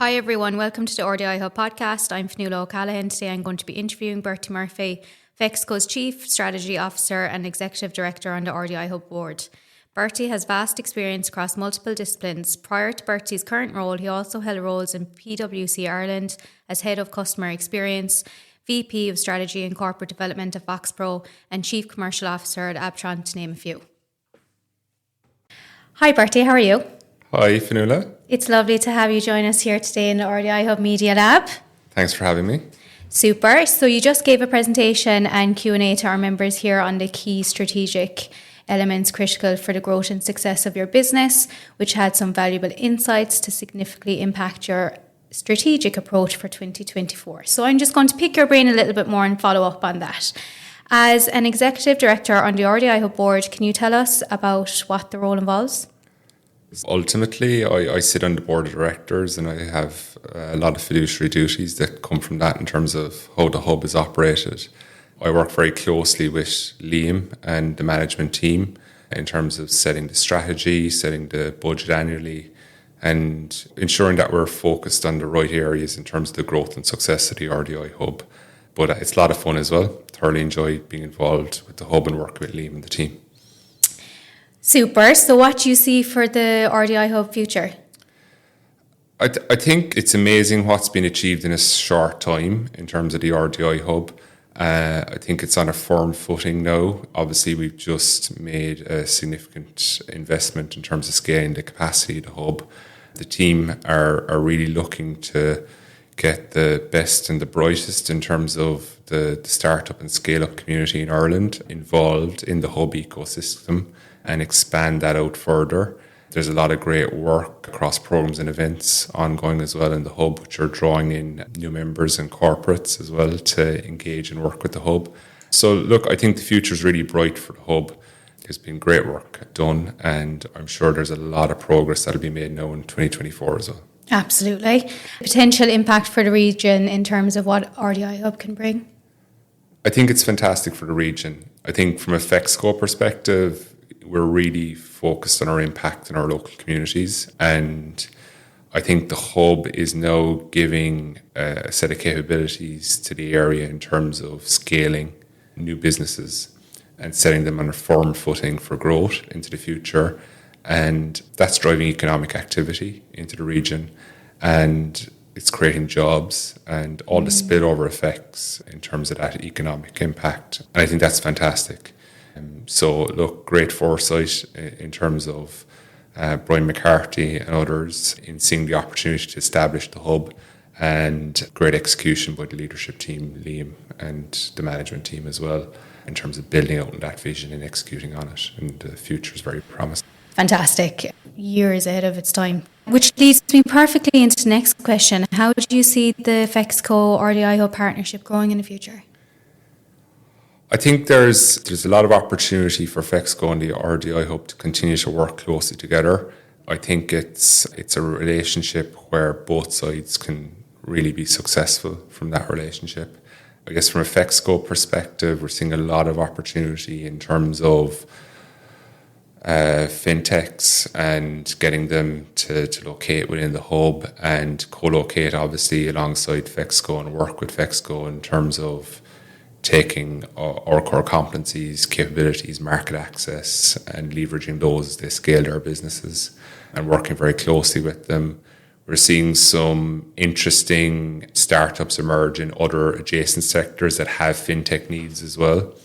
Hi everyone, welcome to the RDI Hub podcast. I'm Fionnuala O'Callaghan. Today I'm going to be interviewing Bertie Murphy, Fexco's Chief Strategy Officer and Executive Director on the RDI Hub board. Bertie has vast experience across multiple disciplines. Prior to Bertie's current role, he also held roles in PwC Ireland as Head of Customer Experience, VP of Strategy and Corporate Development at Foxpro, and Chief Commercial Officer at Abtron, to name a few. Hi Bertie, how are you? Hi Fionnuala. It's lovely to have you join us here today in the RDI Hub Media Lab. Thanks for having me. Super. So you just gave a presentation and Q&A to our members here on the key strategic elements critical for the growth and success of your business, which had some valuable insights to significantly impact your strategic approach for 2024. So I'm just going to pick your brain a little bit more and follow up on that. As an Executive Director on the RDI Hub board, can you tell us about what the role involves? Ultimately, I sit on the board of directors and I have a lot of fiduciary duties that come from that in terms of how the hub is operated. I work very closely with Liam and the management team in terms of setting the strategy, setting the budget annually, and ensuring that we're focused on the right areas in terms of the growth and success of the RDI Hub. But it's a lot of fun as well. Thoroughly enjoy being involved with the hub and working with Liam and the team. Super. So what do you see for the RDI Hub future? I think it's amazing what's been achieved in a short time in terms of the RDI Hub. I think it's on a firm footing now. Obviously, we've just made a significant investment in terms of scaling the capacity of the hub. The team are really looking to get the best and the brightest in terms of the startup and scale-up community in Ireland involved in the hub ecosystem and expand that out further. There's a lot of great work across programs and events ongoing as well in the hub, which are drawing in new members and corporates as well to engage and work with the hub. So look, I think the future is really bright for the hub. There's been great work done and I'm sure there's a lot of progress that'll be made now in 2024 as well. Absolutely. Potential impact for the region in terms of what RDI Hub can bring? I think it's fantastic for the region. I think from a Fexco perspective, we're really focused on our impact in our local communities. And I think the hub is now giving a set of capabilities to the area in terms of scaling new businesses and setting them on a firm footing for growth into the future. And that's driving economic activity into the region. And it's creating jobs and all the spillover effects in terms of that economic impact. And I think that's fantastic. So look, great foresight in terms of Brian McCarthy and others in seeing the opportunity to establish the hub, and great execution by the leadership team, Liam, and the management team as well, in terms of building out on that vision and executing on it. And the future is very promising. Fantastic. Years ahead of its time. Which leads me perfectly into the next question. How do you see the Fexco RDI Hub partnership growing in the future? I think there's a lot of opportunity for Fexco and the RDI Hub to continue to work closely together. I think it's a relationship where both sides can really be successful from that relationship. I guess from a Fexco perspective, we're seeing a lot of opportunity in terms of fintechs and getting them to locate within the hub and co-locate obviously alongside Fexco and work with Fexco in terms of taking our core competencies, capabilities, market access, and leveraging those as they scale their businesses and working very closely with them. We're seeing some interesting startups emerge in other adjacent sectors that have fintech needs as well.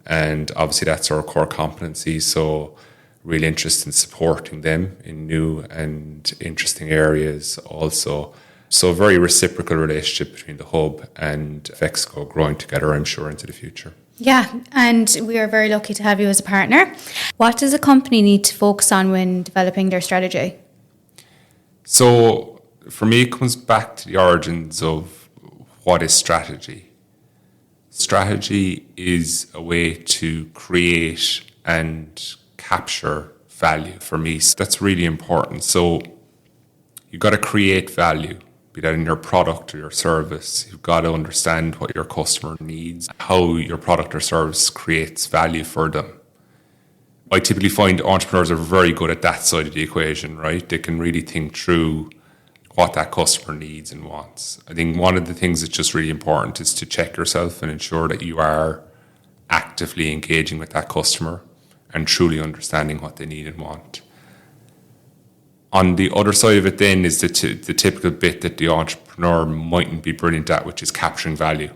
And obviously that's our core competency. So really interested in supporting them in new and interesting areas also. So a very reciprocal relationship between the hub and Fexco growing together, I'm sure, into the future. Yeah, and we are very lucky to have you as a partner. What does a company need to focus on when developing their strategy? So for me, it comes back to the origins of what is strategy. Strategy is a way to create and capture value for me. So that's really important. So you've got to create value, be that in your product or your service. You've got to understand what your customer needs, how your product or service creates value for them. I typically find entrepreneurs are very good at that side of the equation, right? They can really think through what that customer needs and wants. I think one of the things that's just really important is to check yourself and ensure that you are actively engaging with that customer and truly understanding what they need and want. On the other side of it then is the typical bit that the entrepreneur mightn't be brilliant at, which is capturing value.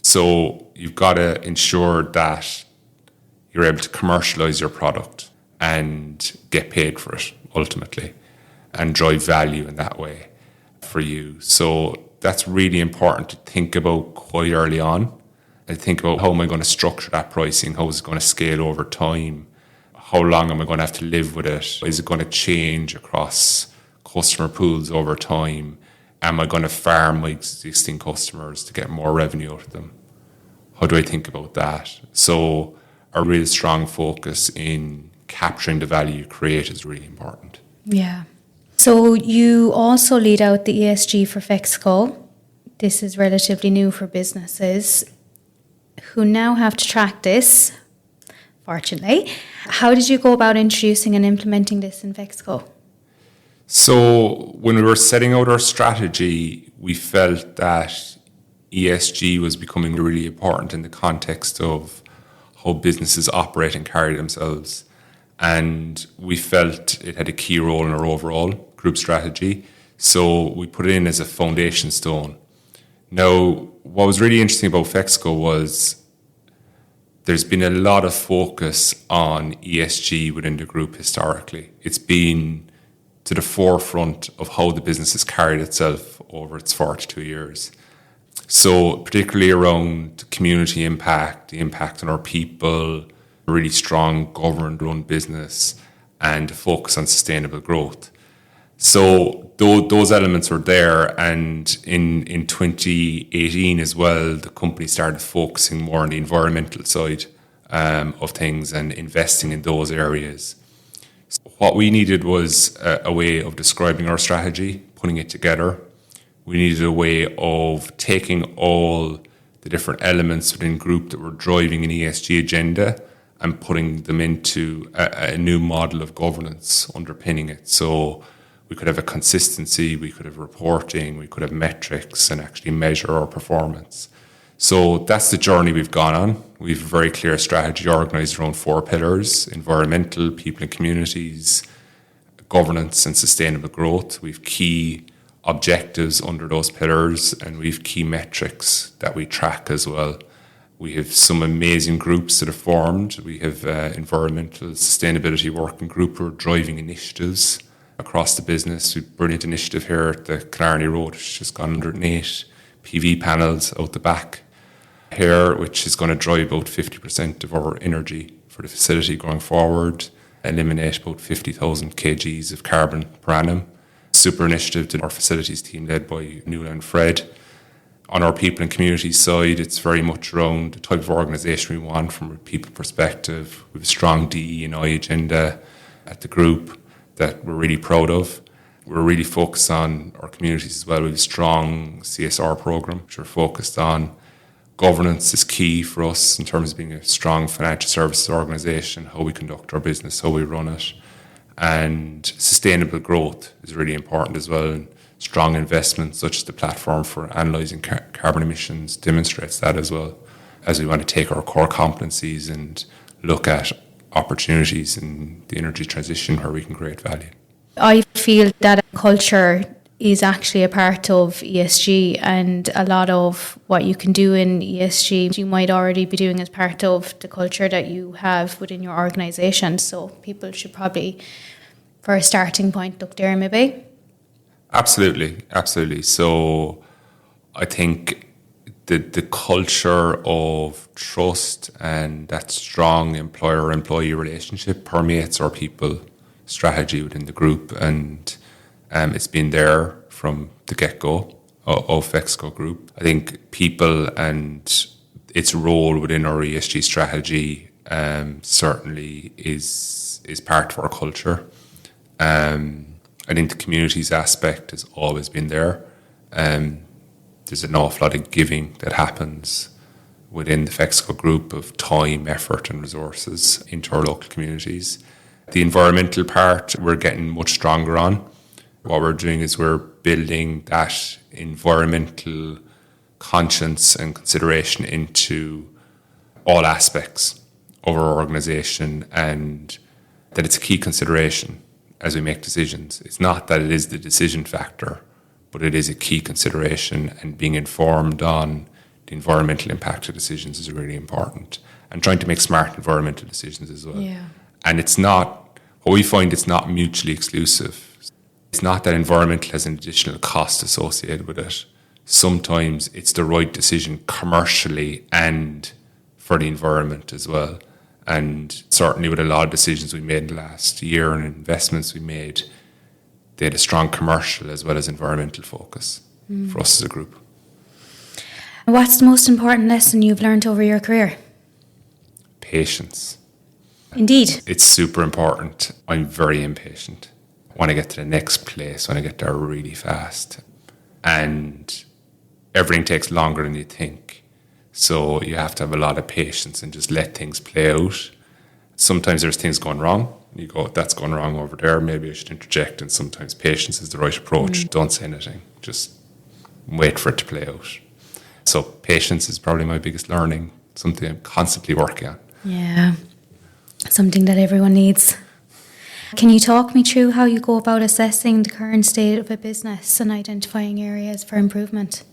So you've got to ensure that you're able to commercialize your product and get paid for it ultimately and drive value in that way for you. So that's really important to think about quite early on and think about how am I going to structure that pricing? How is it going to scale over time? How long am I going to have to live with it? Is it going to change across customer pools over time? Am I going to farm my existing customers to get more revenue out of them? How do I think about that? So a real strong focus in capturing the value you create is really important. Yeah. So you also lead out the ESG for Fexco. This is relatively new for businesses who now have to track this, fortunately. How did you go about introducing and implementing this in Fexco? So when we were setting out our strategy, we felt that ESG was becoming really important in the context of how businesses operate and carry themselves. And we felt it had a key role in our overall group strategy. So we put it in as a foundation stone. Now, what was really interesting about Fexco was there's been a lot of focus on ESG within the group historically. It's been to the forefront of how the business has carried itself over its 42 years. So particularly around community impact, the impact on our people, a really strong government-run business, and a focus on sustainable growth. So those elements were there, and in 2018 as well, the company started focusing more on the environmental side of things and investing in those areas. What we needed was a way of describing our strategy, putting it together. We needed a way of taking all the different elements within group that were driving an ESG agenda and putting them into a new model of governance underpinning it. So we could have a consistency, we could have reporting, we could have metrics and actually measure our performance. So that's the journey we've gone on. We have a very clear strategy organised around 4 pillars: environmental, people and communities, governance and sustainable growth. We have key objectives under those pillars, and we have key metrics that we track as well. We have some amazing groups that have formed. We have environmental sustainability working group who are driving initiatives across the business. We have a brilliant initiative here at the Killarney Road, which has gone 108 PV panels out the back here, which is going to drive about 50% of our energy for the facility going forward, eliminate about 50,000 kgs of carbon per annum. Super initiative to our facilities team led by Nuala and Fred. On our people and community side, it's very much around the type of organisation we want from a people perspective. We have a strong DE&I agenda at the group that we're really proud of. We're really focused on our communities as well. We have a strong CSR programme, which we're focused on. Governance is key for us in terms of being a strong financial services organisation, how we conduct our business, how we run it. And sustainable growth is really important as well. And strong investments such as the platform for analysing carbon emissions demonstrates that as well, as we want to take our core competencies and look at opportunities in the energy transition where we can create value. I feel that culture is actually a part of ESG, and a lot of what you can do in ESG you might already be doing as part of the culture that you have within your organisation. So people should probably, for a starting point, look there maybe. Absolutely. So I think the culture of trust and that strong employer-employee relationship permeates our people strategy within the group, and it's been there from the get-go of Fexco Group. I think people and its role within our ESG strategy certainly is part of our culture. I think the communities aspect has always been there. There's an awful lot of giving that happens within the Fexco Group of time, effort and resources into our local communities. The environmental part we're getting much stronger on. What we're doing is we're building that environmental conscience and consideration into all aspects of our organisation, and that it's a key consideration as we make decisions. It's not that it is the decision factor, but it is a key consideration, and being informed on the environmental impact of decisions is really important, and trying to make smart environmental decisions as well. Yeah. And it's not, what we find, it's not mutually exclusive. It's not that environmental has an additional cost associated with it. Sometimes it's the right decision commercially and for the environment as well. And certainly with a lot of decisions we made in the last year and investments we made, they had a strong commercial as well as environmental focus for us as a group. What's the most important lesson you've learned over your career? Patience. Indeed. It's super important. I'm very impatient. I want to get to the next place, I want to get there really fast. And everything takes longer than you think. So you have to have a lot of patience and just let things play out. Sometimes there's things going wrong. You go, that's going wrong over there, maybe I should interject. And sometimes patience is the right approach. Don't say anything. Just wait for it to play out. So patience is probably my biggest learning, something I'm constantly working on. Yeah, something that everyone needs. Can you talk me through how you go about assessing the current state of a business and identifying areas for improvement?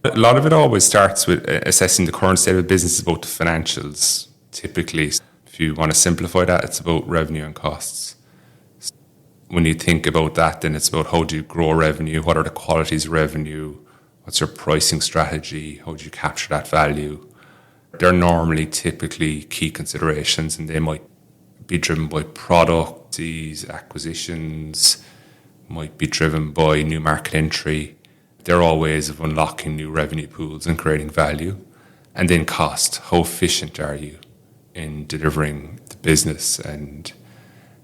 A lot of it always starts with assessing the current state of the business, about the financials. Typically, if you want to simplify that, it's about revenue and costs. When you think about that, then it's about how do you grow revenue, what are the qualities of revenue, what's your pricing strategy, how do you capture that value. They're normally typically key considerations, and they might be driven by product, these acquisitions, might be driven by new market entry. They're all ways of unlocking new revenue pools and creating value. And then cost, how efficient are you in delivering the business? And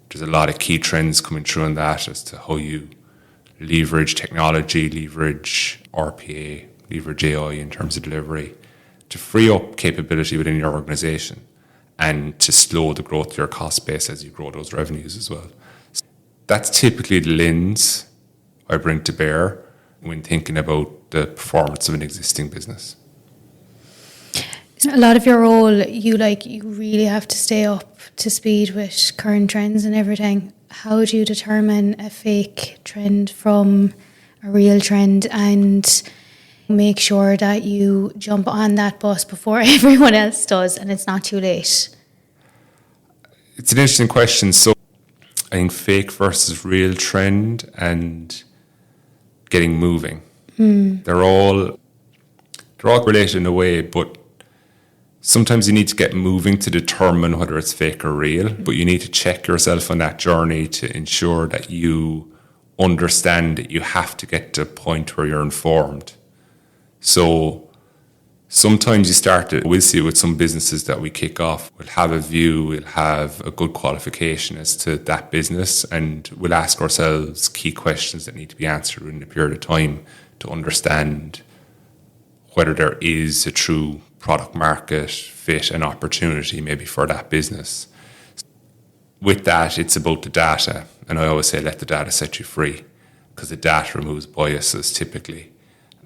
there's a lot of key trends coming through on that as to how you leverage technology, leverage RPA, leverage AI in terms of delivery to free up capability within your organisation and to slow the growth of your cost base as you grow those revenues as well. So that's typically the lens I bring to bear when thinking about the performance of an existing business. A lot of your role, you really have to stay up to speed with current trends and everything. How do you determine a fake trend from a real trend and make sure that you jump on that bus before everyone else does and it's not too late? It's an interesting question. So I think fake versus real trend and getting moving. They're all related in a way, but sometimes you need to get moving to determine whether it's fake or real, but you need to check yourself on that journey to ensure that you understand that you have to get to a point where you're informed. So sometimes we'll see with some businesses that we kick off, we'll have a view, we'll have a good qualification as to that business, and we'll ask ourselves key questions that need to be answered in a period of time to understand whether there is a true product market fit and opportunity maybe for that business. With that, it's about the data, and I always say let the data set you free, because the data removes biases typically,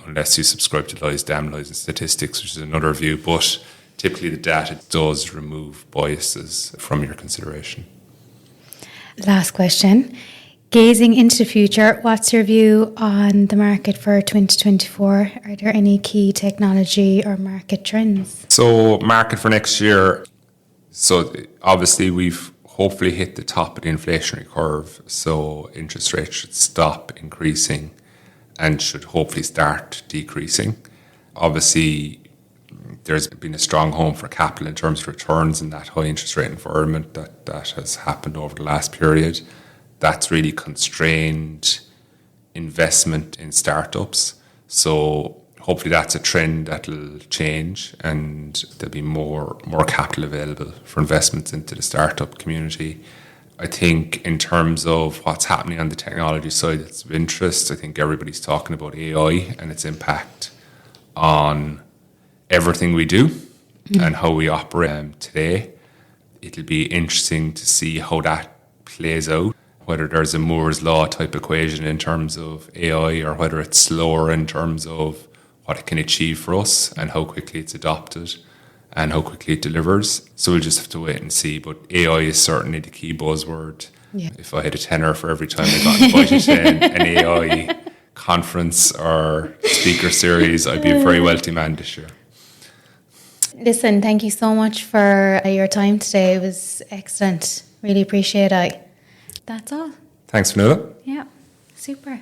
unless you subscribe to lies, damn lies and statistics, which is another view, but typically the data does remove biases from your consideration. Last question. Gazing into the future, what's your view on the market for 2024? Are there any key technology or market trends? So market for next year, so obviously we've hopefully hit the top of the inflationary curve, so interest rates should stop increasing and should hopefully start decreasing. Obviously, there's been a strong home for capital in terms of returns in that high interest rate environment that has happened over the last period. That's really constrained investment in startups. So hopefully that's a trend that'll change and there'll be more capital available for investments into the startup community. I think in terms of what's happening on the technology side that's of interest, I think everybody's talking about AI and its impact on everything we do and how we operate today. It'll be interesting to see how that plays out whether there's a Moore's Law type equation in terms of AI or whether it's slower in terms of what it can achieve for us and how quickly it's adopted and how quickly it delivers. So we'll just have to wait and see. But AI is certainly the key buzzword. Yeah. If I had a tenner for every time I got invited to an AI conference or speaker series, I'd be a very wealthy man this year. Listen, thank you so much for your time today. It was excellent. Really appreciate it. That's all. Thanks, Fionnuala. Yeah, super.